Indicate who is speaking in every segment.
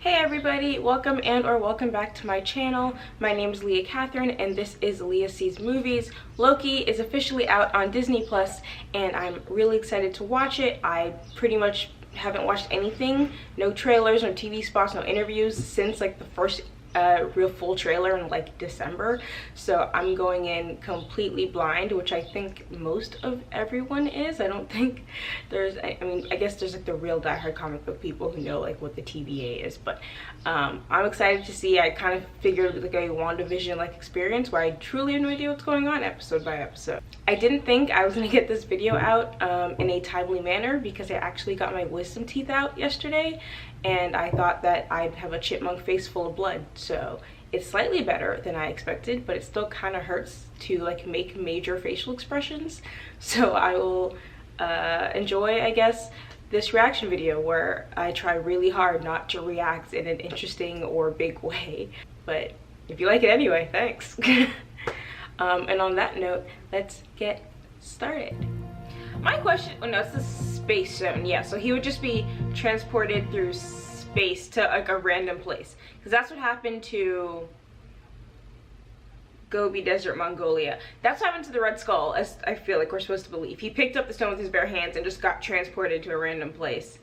Speaker 1: Hey everybody, welcome welcome back to my channel. My name is Leah Catherine and this is Leah Sees Movies. Loki is officially out on Disney Plus and I'm really excited to watch it. I pretty much haven't watched anything, no trailers, no TV spots, no interviews since like the first real full trailer in like December. So I'm going in completely blind, which I think most of everyone is. I don't think there's, I mean, I guess there's like the real diehard comic book people who know like what the TVA is, but I'm excited to see. I kind of figured like a WandaVision like experience where I truly have no idea what's going on episode by episode. I didn't think I was gonna get this video out in a timely manner because I actually got my wisdom teeth out yesterday and I thought that I'd have a chipmunk face full of blood. So it's slightly better than I expected, but it still kind of hurts to like make major facial expressions. So I will enjoy, I guess, this reaction video where I try really hard not to react in an interesting or big way. But if you like it anyway, thanks. And on that note, let's get started. My question, oh no, it's the space zone. Yeah, so he would just be transported through space to like a random place. Because that's what happened to Gobi Desert, Mongolia. That's what happened to the Red Skull, as I feel like we're supposed to believe. He picked up the stone with his bare hands and just got transported to a random place.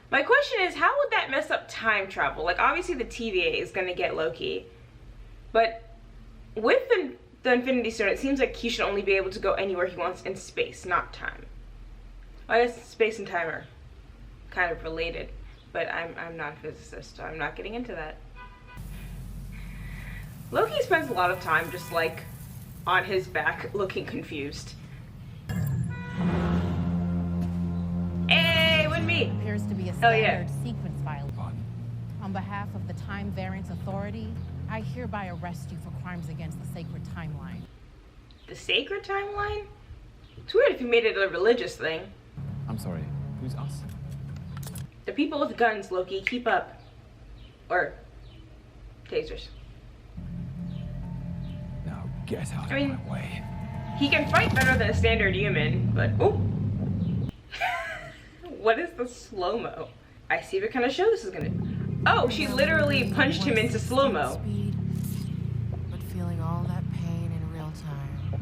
Speaker 1: My question is, how would that mess up time travel? Like, obviously the TVA is going to get Loki. But with the Infinity Stone, it seems like he should only be able to go anywhere he wants in space, not time. Well, I guess space and time are kind of related, but I'm not a physicist, so I'm not getting into that. Loki spends a lot of time just like on his back looking confused. Hey, with me!
Speaker 2: Appears to be a standard sequence violation. On behalf of the Time Variance Authority, I hereby arrest you for crimes against the sacred timeline.
Speaker 1: The sacred timeline? It's weird if you made it a religious thing.
Speaker 3: I'm sorry, who's us?
Speaker 1: The people with guns, Loki, keep up. Or tasers.
Speaker 3: Now get out of my way.
Speaker 1: He can fight better than a standard human, but oh. What is the slow-mo? I see what kind of show this is gonna be. Oh, she literally punched him into slow-mo.
Speaker 4: But feeling all that pain in real time.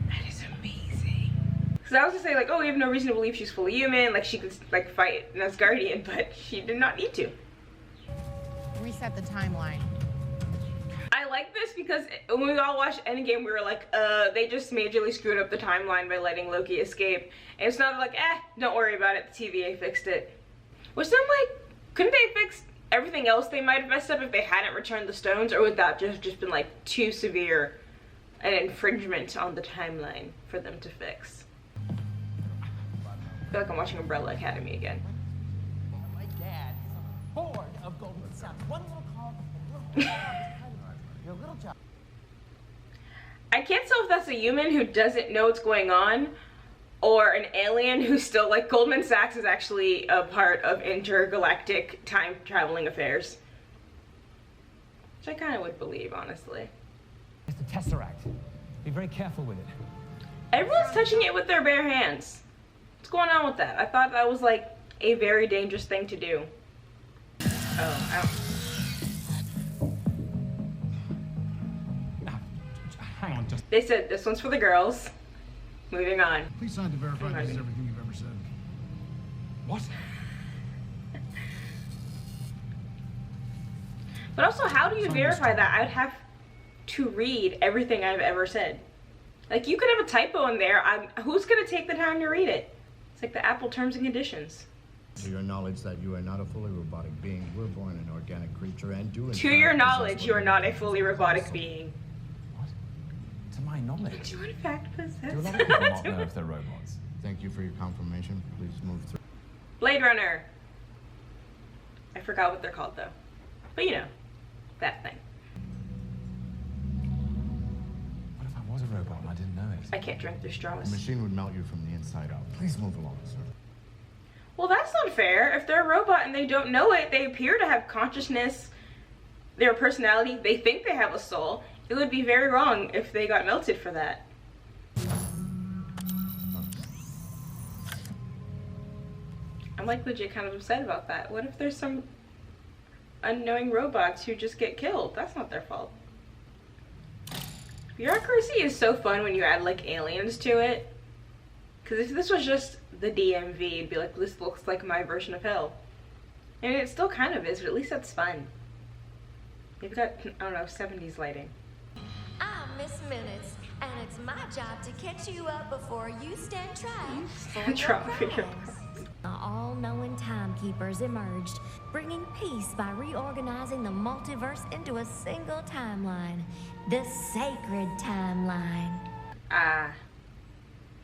Speaker 1: That is amazing. Because I was gonna say like, oh, we have no reason to believe she's fully human, like she could like fight an Asgardian, but she did not need to.
Speaker 2: Reset the timeline.
Speaker 1: I like this because when we all watched Endgame, we were like, they just majorly screwed up the timeline by letting Loki escape. And it's not like, don't worry about it, the TVA fixed it. Which then like, couldn't they fix everything else they might have messed up if they hadn't returned the stones, or would that just been like too severe an infringement on the timeline for them to fix? I feel like I'm watching Umbrella Academy again.
Speaker 4: My dad is on the board of Goldman Sachs. One little call, your little job.
Speaker 1: I can't tell if that's a human who doesn't know what's going on, or an alien who's still like, Goldman Sachs is actually a part of intergalactic time traveling affairs. Which I kind of would believe, honestly.
Speaker 3: It's the Tesseract. Be very careful with it.
Speaker 1: Everyone's touching it with their bare hands. What's going on with that? I thought that was like a very dangerous thing to do. Oh, I don't.
Speaker 3: Hang on, just...
Speaker 1: They said this one's for the girls. Moving on.
Speaker 5: Please sign to verify this is everything you've ever said.
Speaker 3: What?
Speaker 1: But also, how do you verify that? I'd have to read everything I've ever said. Like, you could have a typo in there. Who's gonna take the time to read it? It's like the Apple terms and conditions.
Speaker 5: To your knowledge that you are not a fully robotic being, we're born an organic creature and do
Speaker 1: To your knowledge, you are not a fully robotic being.
Speaker 3: What? To my knowledge.
Speaker 1: Do you in fact possess?
Speaker 3: Do a lot of people not know if they're robots?
Speaker 5: Thank you for your confirmation. Please move through.
Speaker 1: Blade Runner. I forgot what they're called though. But you know, that thing.
Speaker 3: What if I was a robot and I didn't know it?
Speaker 1: I can't drink through
Speaker 5: The
Speaker 1: straws.
Speaker 5: machine would melt you from the inside out. Please move along, sir.
Speaker 1: Well, that's not fair. If they're a robot and they don't know it, they appear to have consciousness, their personality, they think they have a soul. It would be very wrong if they got melted for that. I'm like legit kind of upset about that. What if there's some unknowing robots who just get killed. That's not their fault. Bureaucracy is so fun when you add like aliens to it. Because if this was just the DMV, it'd be like, this looks like my version of hell. And it still kind of is, but at least that's fun. They've got, I don't know, 70s lighting.
Speaker 6: I'm Miss Minutes, and it's my job to catch you up before you stand trial
Speaker 1: Stand trial for your
Speaker 6: crimes. The all-knowing timekeepers emerged, bringing peace by reorganizing the multiverse into a single timeline, the sacred timeline.
Speaker 1: Ah,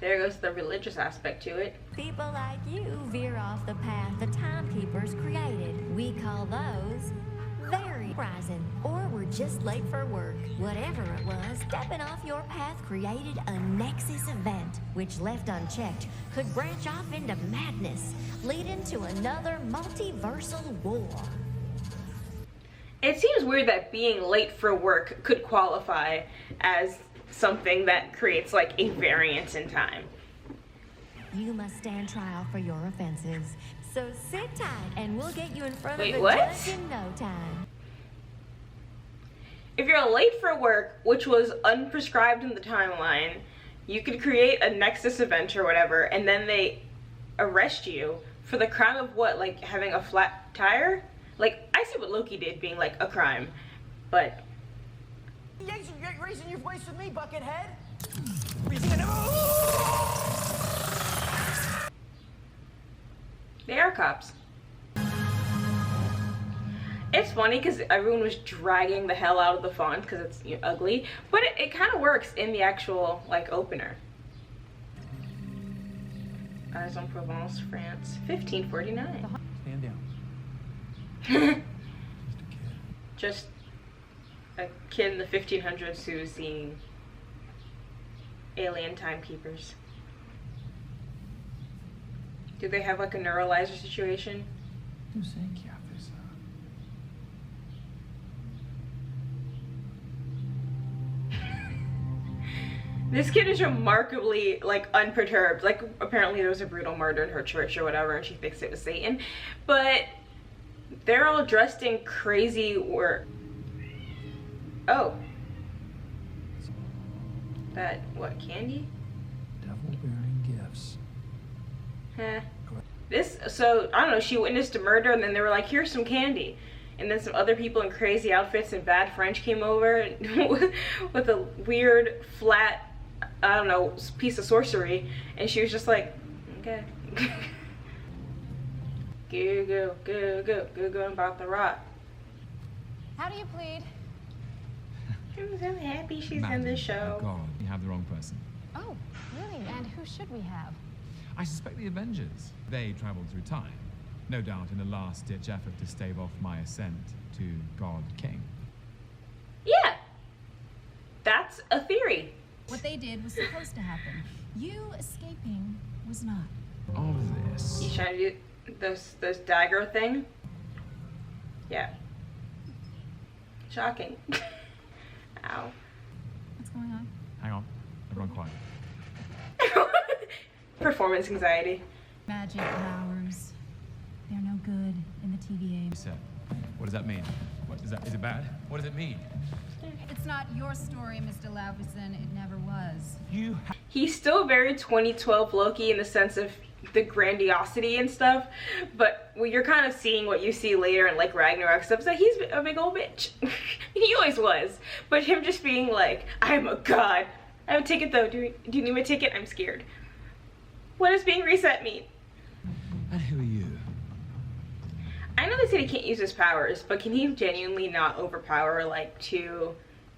Speaker 1: there goes the religious aspect to it.
Speaker 6: People like you veer off the path the timekeepers created. We call those very rising, or we're just late for work. Whatever it was, stepping off your path created a nexus event, which left unchecked could branch off into madness, leading to another multiversal war.
Speaker 1: It seems weird that being late for work could qualify as something that creates like a variance in time.
Speaker 6: You must stand trial for your offenses. So sit tight and we'll get you in front
Speaker 1: Wait,
Speaker 6: of the
Speaker 1: what?
Speaker 6: judge in no time.
Speaker 1: If you're late for work, which was unprescribed in the timeline, you could create a nexus event or whatever, and then they arrest you for the crime of what? Like having a flat tire? Like, I see what Loki did being like a crime, but
Speaker 4: You're raising your voice with me, Buckethead.
Speaker 1: they are cops. It's funny because everyone was dragging the hell out of the font because it's ugly, but it kind of works in the actual like opener. Aix-en-Provence, France, 1549.
Speaker 3: Stand down.
Speaker 1: Just a kid in the 1500s who's seeing alien timekeepers. Do they have like a neuralizer situation?
Speaker 3: Du säger kaffe, så.
Speaker 1: This kid is remarkably like unperturbed. Like apparently there was a brutal murder in her church or whatever and she thinks it was Satan. But they're all dressed in crazy work. Oh. That, what, candy?
Speaker 3: Devil-bearing gifts.
Speaker 1: Huh. This, so, I don't know, she witnessed a murder and then they were like, here's some candy. And then some other people in crazy outfits and bad French came over with a weird, flat, I don't know, piece of sorcery. And she was just like, okay. Go about the rot.
Speaker 2: How do you plead?
Speaker 1: I'm so happy she's in
Speaker 3: Madam,
Speaker 1: this show.
Speaker 3: Oh God, you have the wrong person.
Speaker 2: Oh, really? And who should we have?
Speaker 3: I suspect the Avengers. They traveled through time. No doubt in a last-ditch effort to stave off my ascent to God King.
Speaker 1: Yeah. That's a theory.
Speaker 7: What they did was supposed to happen. You escaping was not.
Speaker 3: All of this.
Speaker 1: You trying to do this dagger thing? Yeah. Shocking. Ow.
Speaker 7: What's going on?
Speaker 3: Hang on. Everyone quiet.
Speaker 1: Performance anxiety.
Speaker 7: Magic powers. They're no good in the TVA.
Speaker 3: You said. What does that mean? What is that? Is it bad? What does it mean?
Speaker 7: It's not your story, Mr. Laverson. It never was.
Speaker 3: You
Speaker 1: He's still very 2012 Loki in the sense of the grandiosity and stuff, but when you're kind of seeing what you see later in like Ragnarok stuff, so he's a big old bitch. He always was, but him just being like, I'm a god. I have a ticket though. Do you need my ticket? I'm scared. What does being reset mean?
Speaker 3: And who are you?
Speaker 1: I know they said he can't use his powers, but can he genuinely not overpower like 2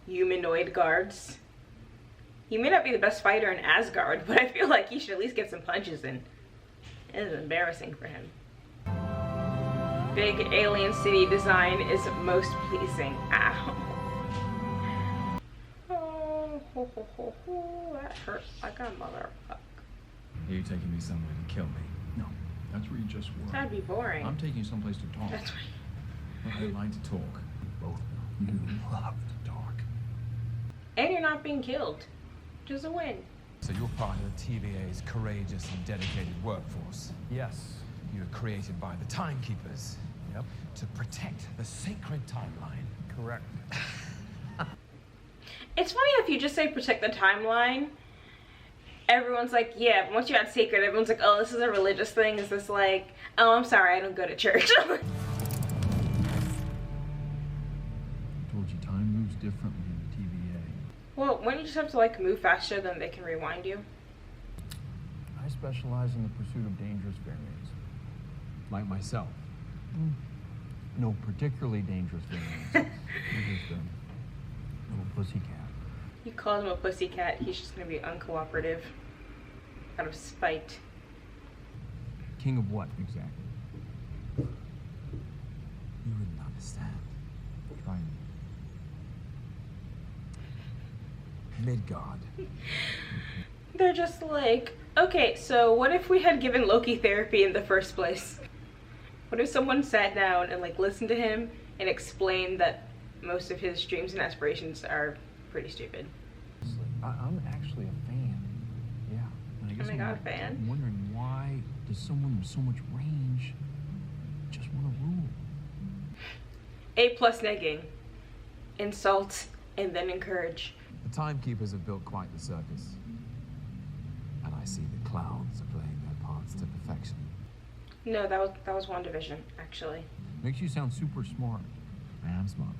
Speaker 1: humanoid guards? He may not be the best fighter in Asgard, but I feel like he should at least get some punches in. It is embarrassing for him. Big alien city design is most pleasing. Ow. Oh, that hurts like a motherfucker.
Speaker 3: Are you taking me somewhere to kill me?
Speaker 5: No, that's where you just were.
Speaker 1: That'd be boring.
Speaker 5: I'm taking you someplace to talk.
Speaker 1: That's right.
Speaker 5: I don't like to talk. Both know you love to talk.
Speaker 1: And you're not being killed. Which is a win.
Speaker 3: So you're part of the TVA's courageous and dedicated workforce.
Speaker 5: Yes.
Speaker 3: You were created by the Timekeepers.
Speaker 4: Yep.
Speaker 8: To protect the sacred timeline.
Speaker 4: Correct.
Speaker 1: It's funny if you just say protect the timeline, everyone's like, yeah, but once you add sacred, everyone's like, oh, this is a religious thing. Is this like, oh, I'm sorry, I don't go to church.
Speaker 9: I told you, time moves differently in the TVA.
Speaker 1: Well, wouldn't you just have to like move faster than they can rewind you?
Speaker 9: I specialize in the pursuit of dangerous variants.
Speaker 3: Like myself.
Speaker 9: No particularly dangerous variants. You're just a little pussycat.
Speaker 1: You called him a pussycat, he's just gonna be uncooperative. Out of spite.
Speaker 9: King of what, exactly?
Speaker 3: You wouldn't understand.
Speaker 9: Try me.
Speaker 3: Midgard.
Speaker 1: They're just like, okay, so what if we had given Loki therapy in the first place? What if someone sat down and like listened to him and explained that most of his dreams and aspirations are pretty stupid?
Speaker 9: I'm actually a fan. Yeah. And I guess
Speaker 1: Oh my God, fan?
Speaker 9: I'm wondering, why does someone with so much range just want to rule?
Speaker 1: A+ negging. Insult and then encourage.
Speaker 3: The timekeepers have built quite the circus. And I see the clowns are playing their parts to perfection.
Speaker 1: No, that was WandaVision, actually.
Speaker 9: Makes you sound super smart.
Speaker 3: I am smart.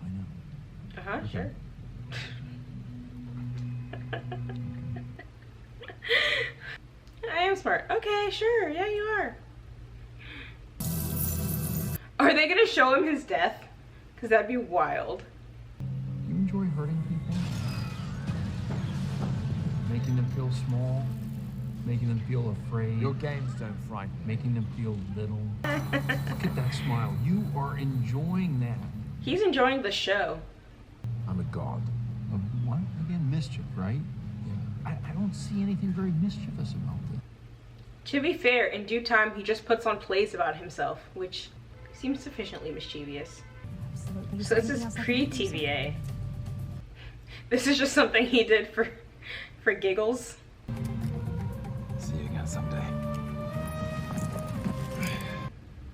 Speaker 9: I know.
Speaker 1: Uh-huh,
Speaker 9: Okay.
Speaker 1: sure. I am smart. Okay, sure. Yeah, you are. Are they gonna show him his death? Because that'd be wild.
Speaker 9: Do you enjoy hurting people? Making them feel small? Making them feel afraid?
Speaker 3: Your games don't frighten me.
Speaker 9: Making them feel little? Look at that smile. You are enjoying that.
Speaker 1: He's enjoying the show.
Speaker 3: I'm a god.
Speaker 9: Of what? Again, mischief, right?
Speaker 3: Yeah.
Speaker 9: I don't see anything very mischievous about this.
Speaker 1: To be fair, in due time, he just puts on plays about himself, which seems sufficiently mischievous.
Speaker 7: Absolutely.
Speaker 1: So this is pre-TVA. This is just something he did for giggles.
Speaker 3: See you again someday.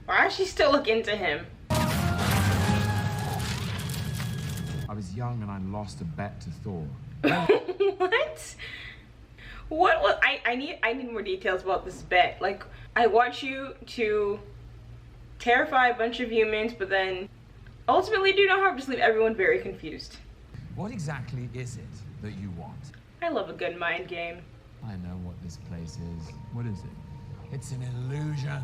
Speaker 1: Why does she still look into him?
Speaker 3: I was young and I lost a bet to Thor.
Speaker 1: What? What was I need more details about this bet. Like, I want you to terrify a bunch of humans, but then ultimately do no harm, just leave everyone very confused.
Speaker 3: What exactly is it that you want?
Speaker 1: I love a good mind game.
Speaker 3: I know what this place is.
Speaker 9: What is it?
Speaker 3: It's an illusion.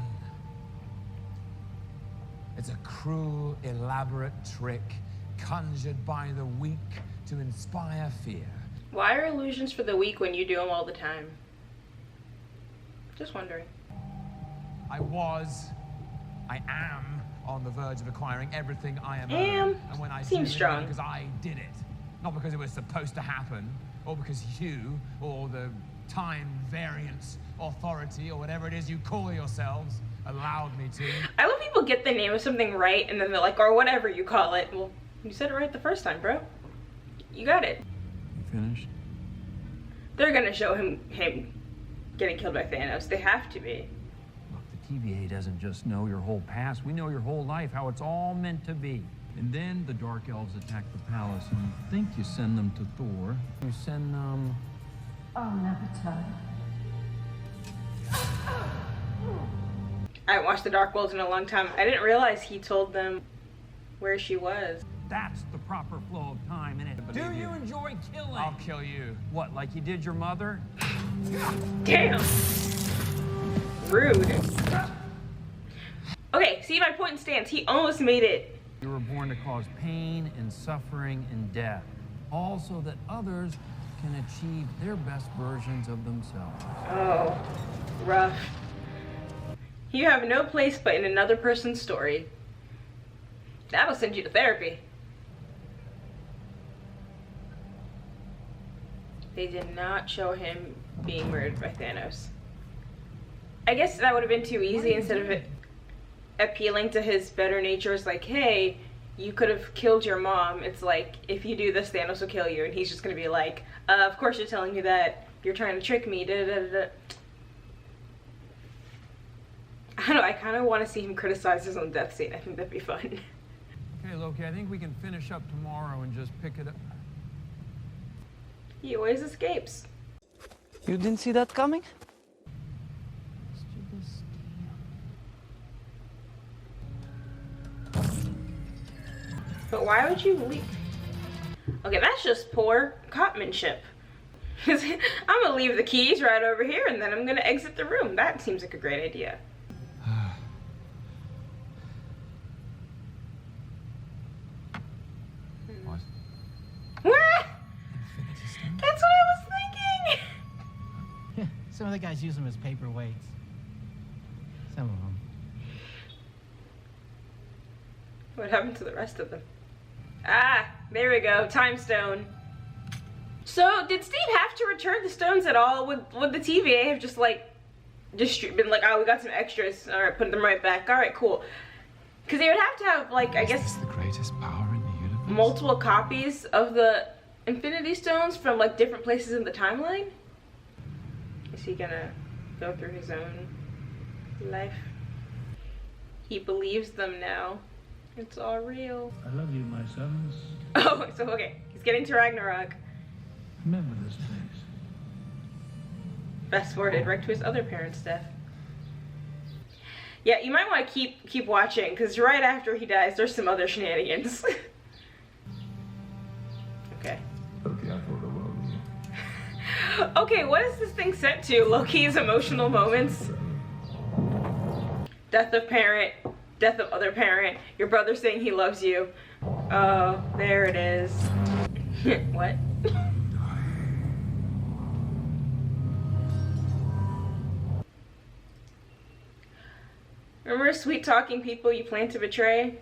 Speaker 3: It's a cruel, elaborate trick conjured by the weak to inspire fear.
Speaker 1: Why are illusions for the weak when you do them all the time? Just wondering.
Speaker 3: I am on the verge of acquiring everything I am.
Speaker 1: And
Speaker 3: when I
Speaker 1: seems
Speaker 3: do,
Speaker 1: strong.
Speaker 3: because I did it, not because it was supposed to happen, or because you, or the time variance authority, or whatever it is you call yourselves, allowed me to.
Speaker 1: I love people get the name of something right and then they're like, or whatever you call it. Well, you said it right the first time, bro. You got it.
Speaker 9: You finished?
Speaker 1: They're gonna show him getting killed by Thanos. They have to be.
Speaker 9: Look, the TVA doesn't just know your whole past. We know your whole life, how it's all meant to be. And then the Dark Elves attack the palace, and you think you send them to Thor. You send them...
Speaker 10: I'll never tell you.
Speaker 1: I haven't watched The Dark World in a long time. I didn't realize he told them where she was.
Speaker 9: That's the proper flow of time, innit? Do you enjoy killing?
Speaker 3: I'll kill you.
Speaker 9: What, like you did your mother?
Speaker 1: Damn. Rude. Okay, see my point stands. He almost made it.
Speaker 9: You were born to cause pain and suffering and death. All so that others can achieve their best versions of themselves.
Speaker 1: Oh, rough. You have no place but in another person's story. That'll send you to therapy. They did not show him being murdered by Thanos. I guess that would have been too easy. Instead of it appealing to his better nature, it's like, hey, you could have killed your mom. It's like, if you do this, Thanos will kill you. And he's just gonna be like, of course you're telling me that. You're trying to trick me. Da, da, da, da. I don't know, I kind of want to see him criticize his own death scene. I think that'd be fun.
Speaker 9: Okay, Loki, I think we can finish up tomorrow and just pick it up.
Speaker 1: He always escapes.
Speaker 11: You didn't see that coming?
Speaker 1: But why would you leave? Okay, that's just poor copmanship. I'm gonna leave the keys right over here and then I'm gonna exit the room. That seems like a great idea.
Speaker 9: What?
Speaker 1: What? That's what I was thinking!
Speaker 4: Yeah, some of the guys use them as paperweights. Some of them.
Speaker 1: What happened to the rest of them? Ah, there we go, time stone. So, did Steve have to return the stones at all? Would the TVA have just been like, oh, we got some extras, alright, put them right back, alright, cool. Because they would have to have, like, I guess,
Speaker 8: the greatest power in the universe.
Speaker 1: multiple copies of the Infinity Stones from, like, different places in the timeline? Is he gonna go through his own life? He believes them now. It's all real.
Speaker 5: I love you, my sons.
Speaker 1: Oh, so okay, he's getting to Ragnarok.
Speaker 5: Remember this place.
Speaker 1: Fast forwarded right to his other parents' death. Yeah, you might want to keep watching, because right after he dies, there's some other shenanigans. Okay.
Speaker 8: Loki, I thought the world of you.
Speaker 1: Okay, what is this thing set to? Loki's emotional moments? Death of parent, death of other parent, your brother saying he loves you. Oh, there it is. What? Remember sweet talking people you plan to betray?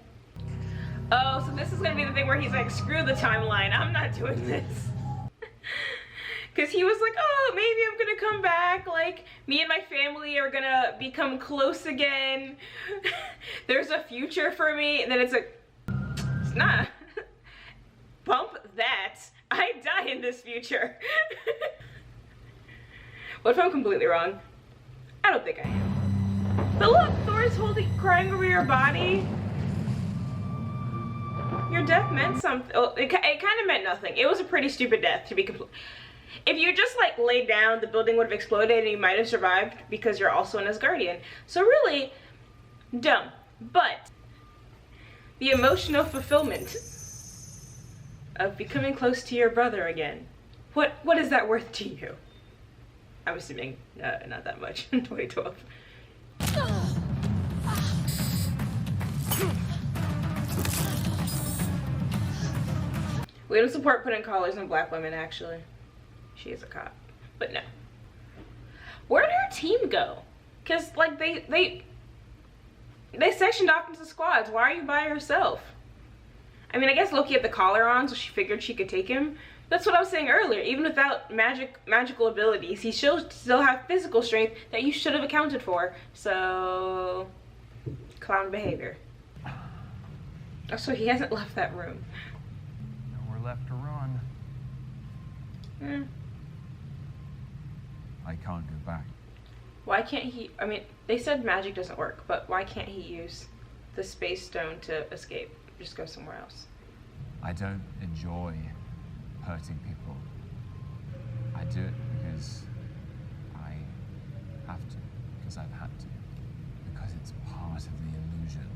Speaker 1: Oh, so this is gonna be the thing where he's like, screw the timeline, I'm not doing this. Because he was like, oh, maybe I'm gonna come back, like, me and my family are gonna become close again. There's a future for me, and then it's like, it's not. Bump that. I die in this future. What if I'm completely wrong? I don't think I am. But look, Thor's crying over your body. Your death meant something. Oh, it kind of meant nothing. It was a pretty stupid death, to be complete. If you just like laid down, the building would have exploded and you might have survived because you're also an Asgardian. So really, dumb. But the emotional fulfillment of becoming close to your brother again. What is that worth to you? I'm assuming not that much in 2012. We don't support putting collars on black women, actually. She is a cop. But no. Where did her team go? Because, like, they sectioned off into squads. Why are you by yourself? I mean, I guess Loki had the collar on, so she figured she could take him. That's what I was saying earlier. Even without magical abilities, he still have physical strength that you should have accounted for. So, clown behavior. Also, he hasn't left that room.
Speaker 9: Nowhere left to run. I can't go back.
Speaker 1: Why can't he? I mean, they said magic doesn't work, but why can't he use the space stone to escape? Just go somewhere else.
Speaker 3: I don't enjoy hurting people. I do it because I have to, because I've had to, because it's part of the illusion.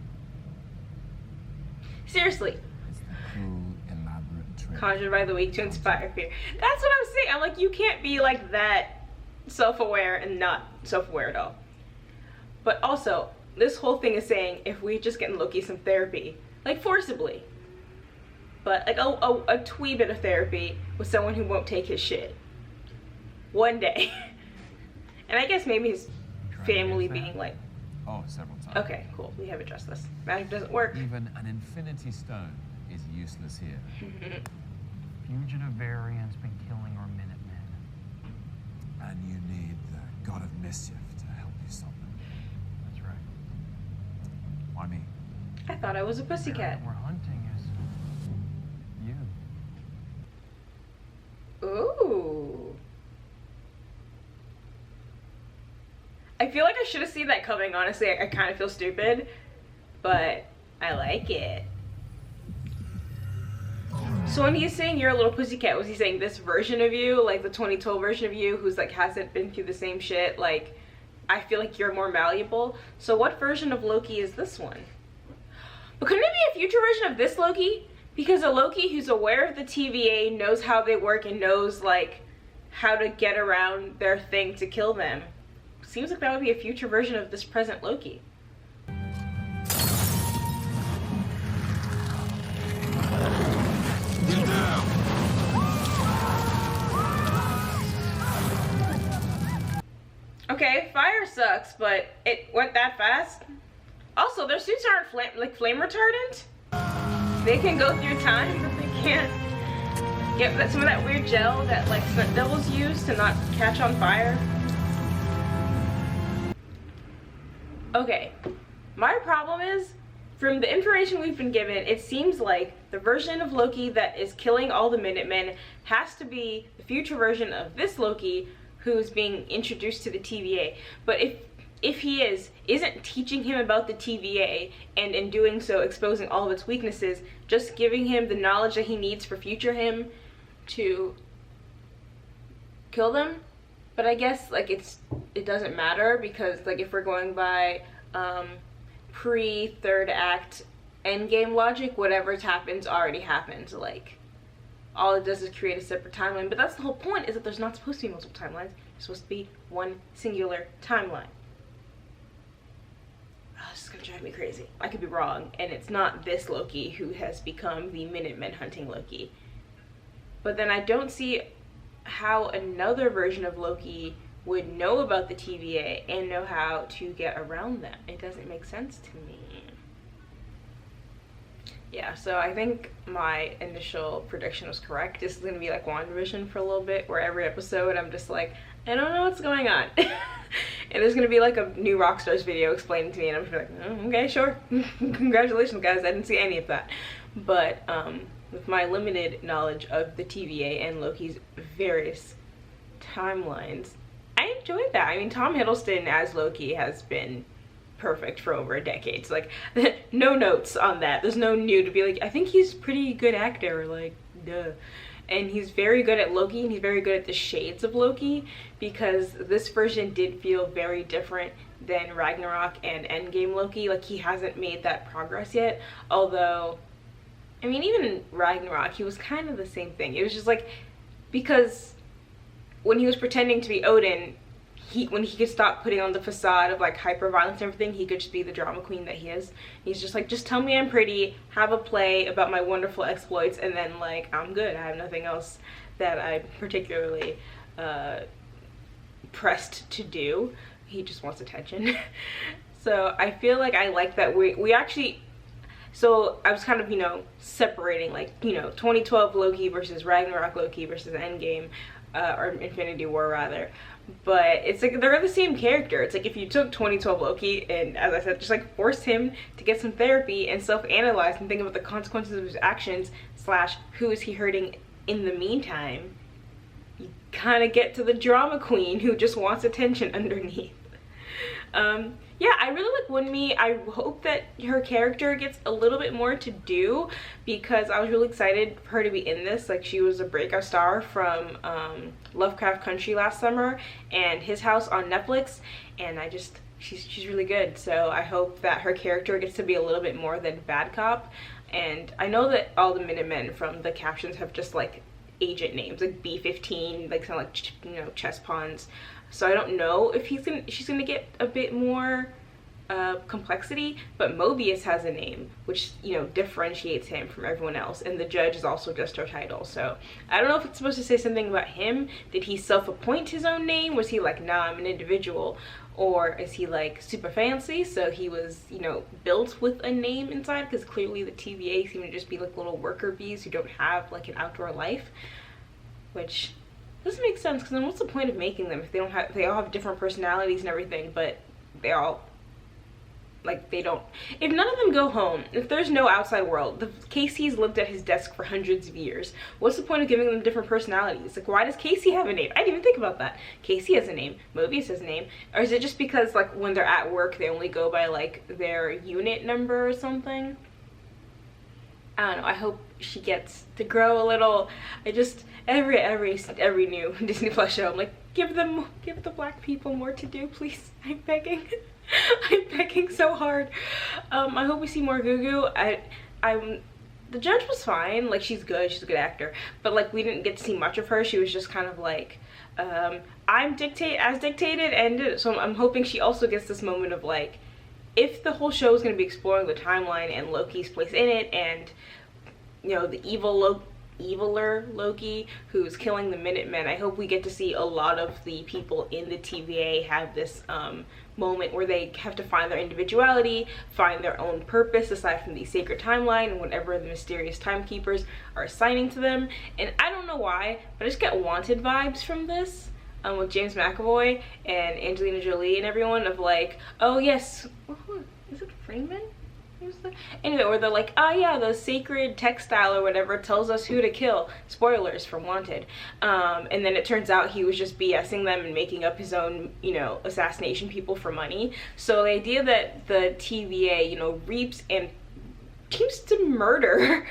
Speaker 1: Seriously.
Speaker 3: It's the cruel, elaborate trick.
Speaker 1: Conjured by the weak to inspire fear. That's what I'm saying. I'm like, you can't be like that self-aware and not self-aware at all. But also, this whole thing is saying if we just get Loki some therapy, like forcibly, but like a twee bit of therapy with someone who won't take his shit one day. And I guess maybe his family being like,
Speaker 3: oh, several times.
Speaker 1: Okay, cool, we have addressed this. Magic doesn't work.
Speaker 3: Even an infinity stone is useless here.
Speaker 9: Fugitive variants been killing our Minutemen.
Speaker 3: And you need the god of mischief to help you stop them.
Speaker 9: That's right.
Speaker 3: Why me?
Speaker 1: I thought I was a pussycat.
Speaker 9: We're hunting is you.
Speaker 1: Ooh. I feel like I should have seen that coming, honestly. I kind of feel stupid, but I like it. So when he's saying you're a little pussycat, was he saying this version of you, like the 2012 version of you who's like hasn't been through the same shit? Like, I feel like you're more malleable. So what version of Loki is this one? But couldn't it be a future version of this Loki? Because a Loki who's aware of the TVA, knows how they work, and knows like how to get around their thing to kill them. Seems like that would be a future version of this present Loki.
Speaker 8: Get down.
Speaker 1: Okay, fire sucks, but it went that fast. Also, their suits aren't flame retardant. They can go through time, but they can't get some of that weird gel that like stunt devils use to not catch on fire. Okay, my problem is, from the information we've been given, it seems like the version of Loki that is killing all the Minutemen has to be the future version of this Loki who's being introduced to the TVA. But if he isn't teaching him about the TVA, and in doing so exposing all of its weaknesses, just giving him the knowledge that he needs for future him to kill them. But I guess like it doesn't matter, because like if we're going by pre-third act endgame logic, whatever's happens already happened. Like all it does is create a separate timeline. But that's the whole point, is that there's not supposed to be multiple timelines. It's supposed to be one singular timeline. Oh, this is gonna drive me crazy. I could be wrong, and it's not this Loki who has become the Minutemen hunting Loki. But then I don't see how another version of Loki would know about the TVA and know how to get around them. It doesn't make sense to me. Yeah, so I think my initial prediction was correct. This is gonna be like WandaVision for a little bit, where every episode I'm just like, I don't know what's going on. And there's gonna be like a new Rockstars video explaining to me, and I'm just like, oh, okay, sure. Congratulations, guys. I didn't see any of that. But with my limited knowledge of the TVA and Loki's various timelines, I enjoyed that. I mean, Tom Hiddleston as Loki has been perfect for over a decade. So like, no notes on that. There's no new to be like, I think he's a pretty good actor, like, duh. And he's very good at Loki, and he's very good at the shades of Loki, because this version did feel very different than Ragnarok and Endgame Loki. Like, he hasn't made that progress yet, although, I mean, even in Ragnarok, he was kind of the same thing. It was just like, because when he was pretending to be Odin, when he could stop putting on the facade of like hyper violence and everything, he could just be the drama queen that he is. He's just like, just tell me I'm pretty, have a play about my wonderful exploits, and then like, I'm good. I have nothing else that I'm particularly pressed to do. He just wants attention. So I feel like I like that we actually, so I was kind of, you know, separating like, you know, 2012 Loki versus Ragnarok Loki versus Endgame, or Infinity War rather. But it's like they're the same character. It's like if you took 2012 Loki and, as I said, just like forced him to get some therapy and self-analyze and think about the consequences of his actions / who is he hurting in the meantime, you kind of get to the drama queen who just wants attention underneath. Yeah, I really like Wunmi. I hope that her character gets a little bit more to do, because I was really excited for her to be in this. Like, she was a breakout star from Lovecraft Country last summer and His House on Netflix, and she's really good. So I hope that her character gets to be a little bit more than bad cop. And I know that all the Minutemen from the captions have just like agent names, like B-15, like kind of like, you know, chess pawns. So I don't know if she's gonna get a bit more complexity, but Mobius has a name, which, you know, differentiates him from everyone else, and the judge is also just her title. So I don't know if it's supposed to say something about him. Did he self-appoint his own name? Was he like, nah, I'm an individual? Or is he like super fancy, so he was, you know, built with a name inside? Because clearly the TVA seem to just be like little worker bees who don't have like an outdoor life, which doesn't make sense, because then what's the point of making them if they all have different personalities and everything, but they all like they don't, if none of them go home, if there's no outside world, Casey's lived at his desk for hundreds of years, what's the point of giving them different personalities? Like, why does Casey have a name? I didn't even think about that. Casey has a name, Mobius has a name, or is it just because like when they're at work they only go by like their unit number or something? I don't know. I hope she gets to grow a little. I just, every new Disney Plus show, I'm like, give the black people more to do, please. I'm begging. I'm begging so hard. I hope we see more Gugu. The judge was fine. Like, she's good. She's a good actor. But like, we didn't get to see much of her. She was just kind of like, I'm dictated, and so I'm hoping she also gets this moment of like, if the whole show is going to be exploring the timeline and Loki's place in it, and you know, the eviler Loki who's killing the Minutemen, I hope we get to see a lot of the people in the TVA have this moment where they have to find their individuality, find their own purpose aside from the sacred timeline and whatever the mysterious timekeepers are assigning to them. And I don't know why, but I just get Wanted vibes from this, with James McAvoy and Angelina Jolie and everyone, of like, oh yes, is it Freeman? Anyway, where they're like, oh yeah, the sacred textile or whatever tells us who to kill. Spoilers for Wanted. And then it turns out he was just BSing them and making up his own, you know, assassination people for money. So the idea that the TVA, you know, reaps and seems to murder,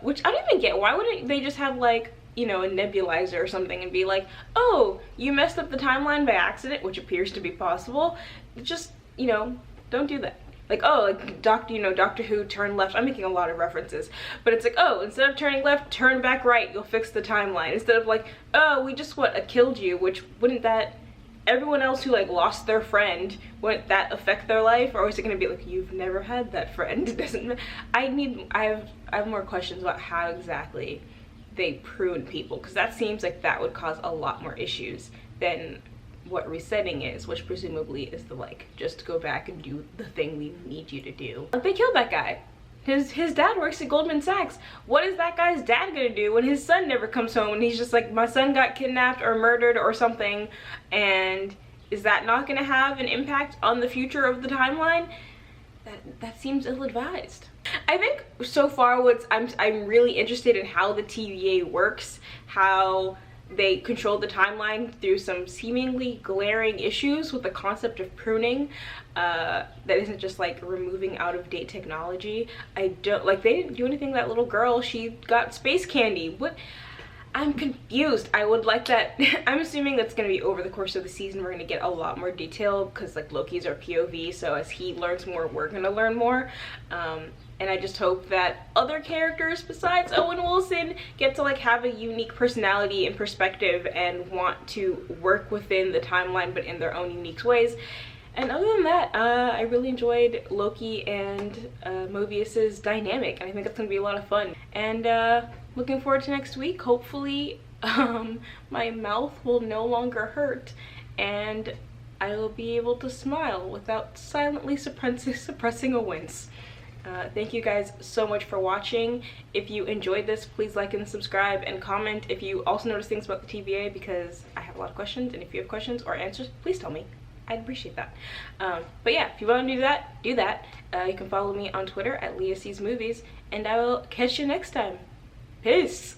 Speaker 1: which I don't even get. Why wouldn't they just have like, you know, a nebulizer or something and be like, oh, you messed up the timeline by accident, which appears to be possible. Just, you know, don't do that. Like, oh, like Doctor Who, turn left. I'm making a lot of references, but it's like, oh, instead of turning left, turn back right, you'll fix the timeline. Instead of like, oh, we just killed you, which wouldn't that, everyone else who like lost their friend, wouldn't that affect their life? Or is it gonna be like, you've never had that friend? It doesn't, I have more questions about how exactly they prune people, because that seems like that would cause a lot more issues than what resetting is, which presumably is the like, just go back and do the thing we need you to do. Like, they killed that guy. His dad works at Goldman Sachs. What is that guy's dad gonna do when his son never comes home and he's just like, my son got kidnapped or murdered or something? And is that not gonna have an impact on the future of the timeline? That seems ill-advised. I think so far I'm really interested in how the TVA works, how they control the timeline through some seemingly glaring issues with the concept of pruning, that isn't just like removing out-of-date technology. I don't like, they didn't do anything. That little girl, she got space candy. What? I'm confused. I would like that. I'm assuming that's going to be over the course of the season. We're going to get a lot more detail because like Loki's our POV, so as he learns more, we're going to learn more. And I just hope that other characters besides Owen Wilson get to like have a unique personality and perspective and want to work within the timeline but in their own unique ways. And other than that, I really enjoyed Loki and Mobius's dynamic, and I think it's gonna be a lot of fun. And looking forward to next week. Hopefully my mouth will no longer hurt and I will be able to smile without silently suppressing a wince. Thank you guys so much for watching. If you enjoyed this, please like and subscribe and comment if you also notice things about the TVA, because I have a lot of questions, and if you have questions or answers, please tell me. I'd appreciate that. But yeah, if you want to do that. You can follow me on Twitter at LeahSeesMovies, and I will catch you next time. Peace!